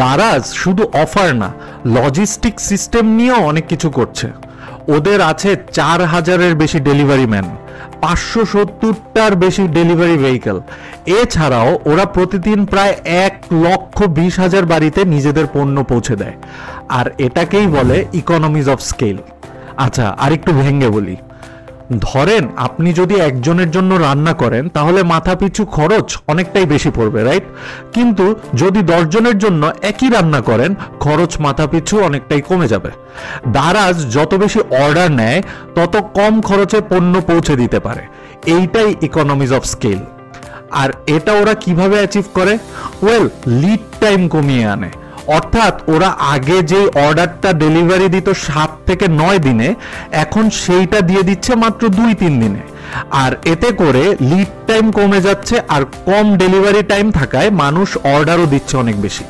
দারাজ শুধু অফার না, logistic system নিয়েও অনেক কিছু করছে। ওদের আছে 4000-এর বেশি ডেলিভারি ম্যান, 570টার বেশি ডেলিভারি ভেহিকেল। এছাড়াও ওরা প্রতিদিন প্রায় 1,20,000 বাড়িতে নিজেদের পণ্য পৌঁছে দেয়। আর এটাকেই বলে ইকোনমিজ অফ স্কেল। আচ্ছা, আরেকটু ভেঙে বলি। ধরেন আপনি যদি একজনের জন্য রান্না করেন তাহলে মাথাপিছু খরচ অনেকটাই বেশি পড়বে, রাইট? কিন্তু যদি 10 জনের জন্য একই রান্না করেন, খরচ মাথাপিছু অনেকটাই কমে যাবে। দারাজ যত বেশি অর্ডার নেয় তত কম খরচে পণ্য পৌঁছে দিতে পারে। এইটাই ইকোনমিজ অফ স্কেল। আর এটা ওরা কিভাবে অ্যাচিভ করে? ওয়েল, লিড টাইম কমিয়ে আনে। অর্থাৎ ওরা আগে যে অর্ডারটা ডেলিভারি দিত 7 থেকে 9 দিনে, এখন সেইটা দিয়ে দিচ্ছে মাত্র 2-3 দিনে। আর এতে করে লিড টাইম কমে যাচ্ছে, আর কম ডেলিভারি টাইম থাকায় মানুষ অর্ডারও দিচ্ছে অনেক বেশি।